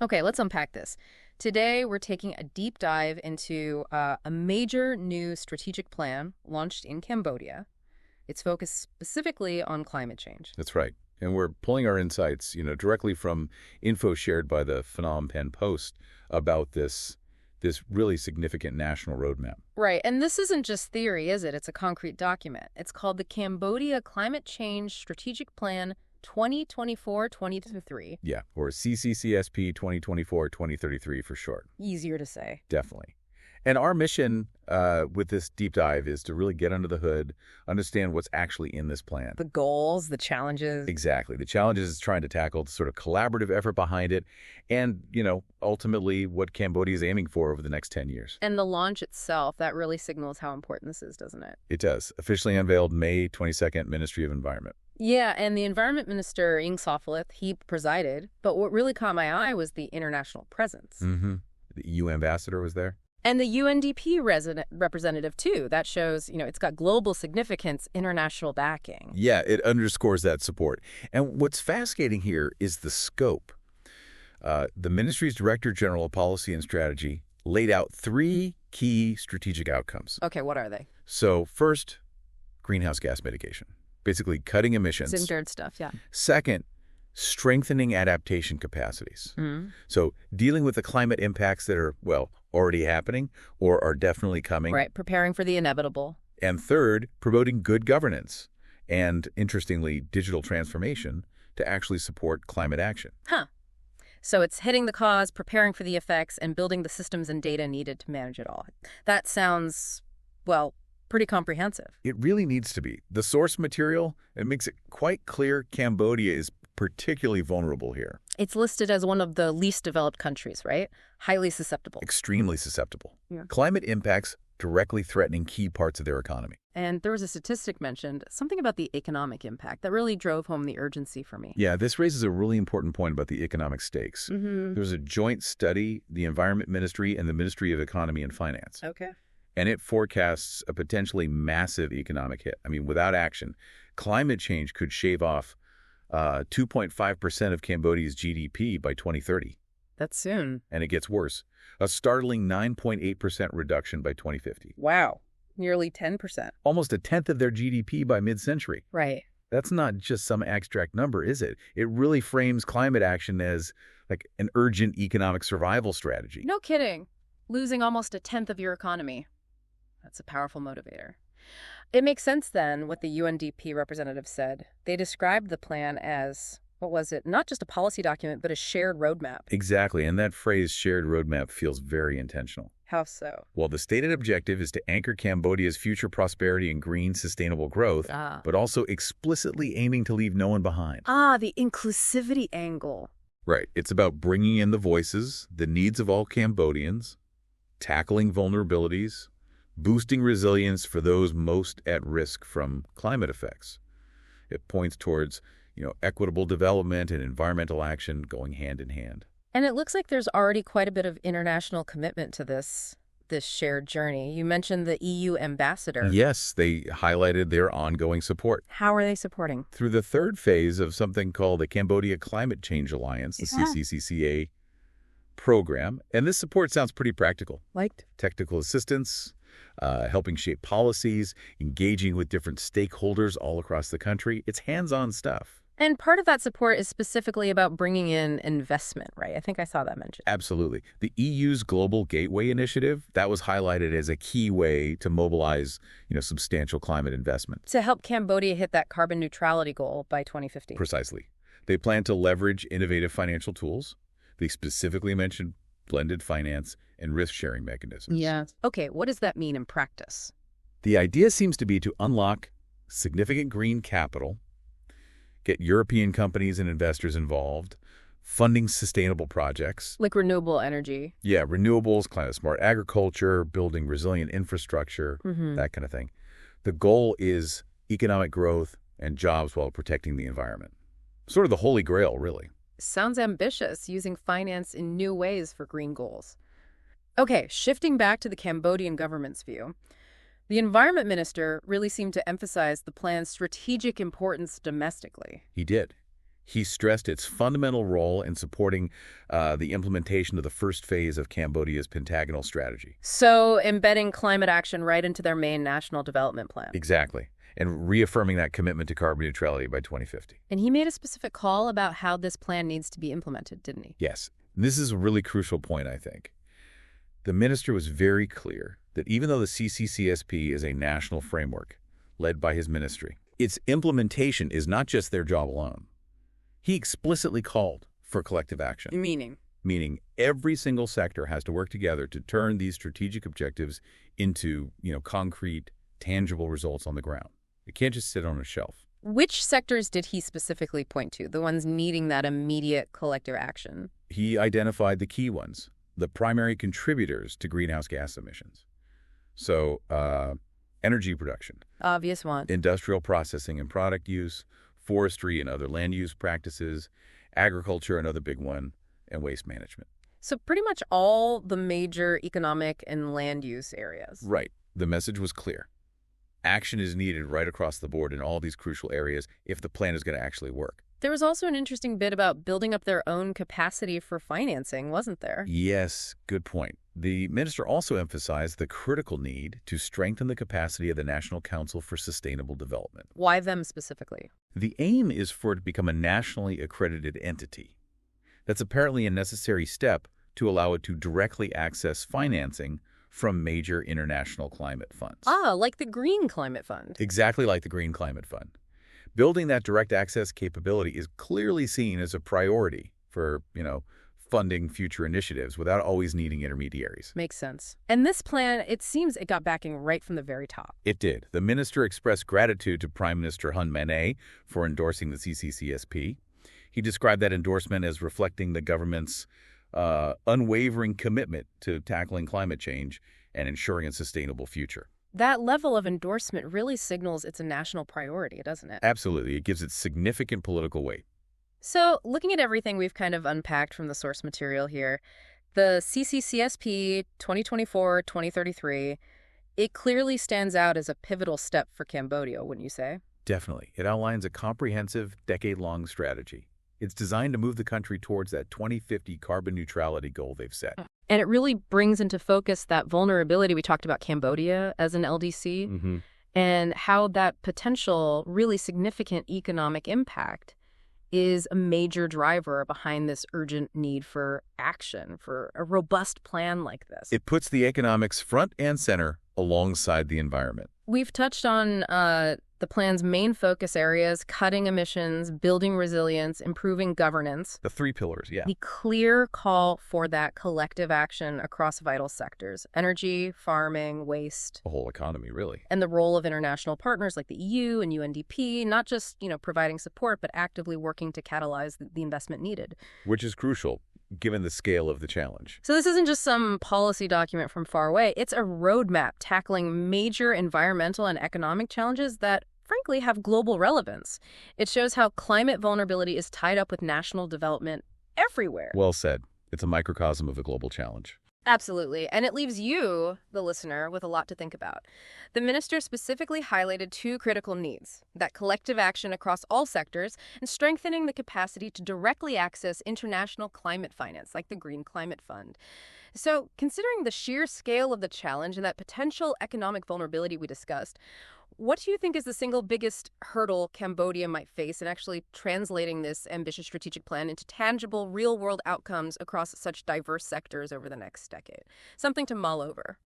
Okay, let's unpack this. Today, we're taking a deep dive into a major new strategic plan launched in Cambodia. It's focused specifically on climate change. That's right. And we're pulling our insights, directly from info shared by the Phnom Penh Post about this really significant national roadmap. Right, and this isn't just theory, is it? It's a concrete document. It's called the Cambodia Climate Change Strategic Plan 2024-2033. Yeah, or CCCSP 2024-2033 for short. Easier to say. Definitely. And our mission with this deep dive is to really get under the hood, understand what's actually in this plan. The goals, the challenges. Exactly. The challenges it's trying to tackle, the sort of collaborative effort behind it, and, ultimately what Cambodia is aiming for over the next 10 years. And the launch itself, that really signals how important this is, doesn't it? It does. Officially unveiled May 22nd, Ministry of Environment. Yeah, and the Environment Minister, Ing Sophalith, he presided. But what really caught my eye was the international presence. Mm-hmm. The EU ambassador was there. And the UNDP representative, too. That shows, it's got global significance, international backing. Yeah, it underscores that support. And what's fascinating here is the scope. The ministry's Director General of Policy and Strategy laid out 3 key strategic outcomes. Okay, what are they? So first, greenhouse gas mitigation, basically cutting emissions. Some dirt stuff, yeah. Second, strengthening adaptation capacities. Mm-hmm. So dealing with the climate impacts that are, already happening or are definitely coming. Right, preparing for the inevitable. And third, promoting good governance and, interestingly, digital transformation to actually support climate action. Huh. So it's hitting the cause, preparing for the effects, and building the systems and data needed to manage it all. That sounds, pretty comprehensive. It really needs to be. The source material, it makes it quite clear Cambodia is particularly vulnerable here. It's listed as one of the least developed countries, right? Highly susceptible. Extremely susceptible. Yeah. Climate impacts directly threatening key parts of their economy. And there was a statistic mentioned, something about the economic impact, that really drove home the urgency for me. Yeah, this raises a really important point about the economic stakes. Mm-hmm. There's a joint study, the Environment Ministry and the Ministry of Economy and Finance. Okay. And it forecasts a potentially massive economic hit. I mean, without action, climate change could shave off 2.5% of Cambodia's GDP by 2030. That's soon. And it gets worse. A startling 9.8% reduction by 2050. Wow. Nearly 10%. Almost a tenth of their GDP by mid-century. Right. That's not just some abstract number, is it? It really frames climate action as like an urgent economic survival strategy. No kidding. Losing almost a tenth of your economy. That's a powerful motivator. It makes sense, then, what the UNDP representative said. They described the plan as, not just a policy document, but a shared roadmap. Exactly, and that phrase shared roadmap feels very intentional. How so? Well, the stated objective is to anchor Cambodia's future prosperity in green, sustainable growth, but also explicitly aiming to leave no one behind. The inclusivity angle. Right. It's about bringing in the voices, the needs of all Cambodians, tackling vulnerabilities, boosting resilience for those most at risk from climate effects. It points towards, equitable development and environmental action going hand in hand. And it looks like there's already quite a bit of international commitment to this shared journey. You mentioned the EU ambassador. Yes, they highlighted their ongoing support. How are they supporting? Through the third phase of something called the Cambodia Climate Change Alliance, the CCCPA program. And this support sounds pretty practical. Like? Technical assistance, helping shape policies, engaging with different stakeholders all across the country. It's hands-on stuff. And part of that support is specifically about bringing in investment, right? I think I saw that mentioned. Absolutely. The EU's Global Gateway Initiative, that was highlighted as a key way to mobilize, substantial climate investment. To help Cambodia hit that carbon neutrality goal by 2050. Precisely. They plan to leverage innovative financial tools. They specifically mentioned blended finance and risk-sharing mechanisms. Yeah. Okay, what does that mean in practice? The idea seems to be to unlock significant green capital, get European companies and investors involved, funding sustainable projects. Like renewable energy. Yeah, renewables, climate-smart agriculture, building resilient infrastructure, that kind of thing. The goal is economic growth and jobs while protecting the environment. Sort of the holy grail, really. Sounds ambitious, using finance in new ways for green goals. Okay, shifting back to the Cambodian government's view. The environment minister really seemed to emphasize the plan's strategic importance domestically. He did. He stressed its fundamental role in supporting the implementation of the first phase of Cambodia's pentagonal strategy. So embedding climate action right into their main national development plan. Exactly. And reaffirming that commitment to carbon neutrality by 2050. And he made a specific call about how this plan needs to be implemented, didn't he? Yes. And this is a really crucial point, I think. The minister was very clear that even though the CCCSP is a national framework led by his ministry, its implementation is not just their job alone. He explicitly called for collective action. Meaning every single sector has to work together to turn these strategic objectives into, concrete, tangible results on the ground. It can't just sit on a shelf. Which sectors did he specifically point to, the ones needing that immediate collective action? He identified the key ones, the primary contributors to greenhouse gas emissions. So, energy production. Obvious one. Industrial processing and product use, forestry and other land use practices, agriculture, another big one, and waste management. So pretty much all the major economic and land use areas. Right. The message was clear. Action is needed right across the board in all these crucial areas if the plan is going to actually work. There was also an interesting bit about building up their own capacity for financing, wasn't there? Yes, good point. The minister also emphasized the critical need to strengthen the capacity of the National Council for Sustainable Development. Why them specifically? The aim is for it to become a nationally accredited entity. That's apparently a necessary step to allow it to directly access financing from major international climate funds. Like the Green Climate Fund. Exactly like the Green Climate Fund. Building that direct access capability is clearly seen as a priority for, funding future initiatives without always needing intermediaries. Makes sense. And this plan, it seems it got backing right from the very top. It did. The minister expressed gratitude to Prime Minister Hun Manet for endorsing the CCCSP. He described that endorsement as reflecting the government's unwavering commitment to tackling climate change and ensuring a sustainable future. That level of endorsement really signals it's a national priority, doesn't it? Absolutely. It gives it significant political weight. So, looking at everything we've kind of unpacked from the source material here, the CCCSP 2024-2033, it clearly stands out as a pivotal step for Cambodia, wouldn't you say? Definitely. It outlines a comprehensive, decade-long strategy. It's designed to move the country towards that 2050 carbon neutrality goal they've set. And it really brings into focus that vulnerability we talked about Cambodia as an LDC and how that potential really significant economic impact is a major driver behind this urgent need for action, for a robust plan like this. It puts the economics front and center alongside the environment. We've touched on the plan's main focus areas: cutting emissions, building resilience, improving governance. The three pillars, yeah. The clear call for that collective action across vital sectors: energy, farming, waste. The whole economy, really. And the role of international partners like the EU and UNDP, not just, providing support, but actively working to catalyze the investment needed. Which is crucial, given the scale of the challenge. So this isn't just some policy document from far away. It's a roadmap tackling major environmental and economic challenges that, frankly, have global relevance. It shows how climate vulnerability is tied up with national development everywhere. Well said. It's a microcosm of a global challenge. Absolutely. And it leaves you, the listener, with a lot to think about. The minister specifically highlighted two critical needs: that collective action across all sectors and strengthening the capacity to directly access international climate finance, like the Green Climate Fund. So, considering the sheer scale of the challenge and that potential economic vulnerability we discussed, what do you think is the single biggest hurdle Cambodia might face in actually translating this ambitious strategic plan into tangible, real-world outcomes across such diverse sectors over the next decade? Something to mull over.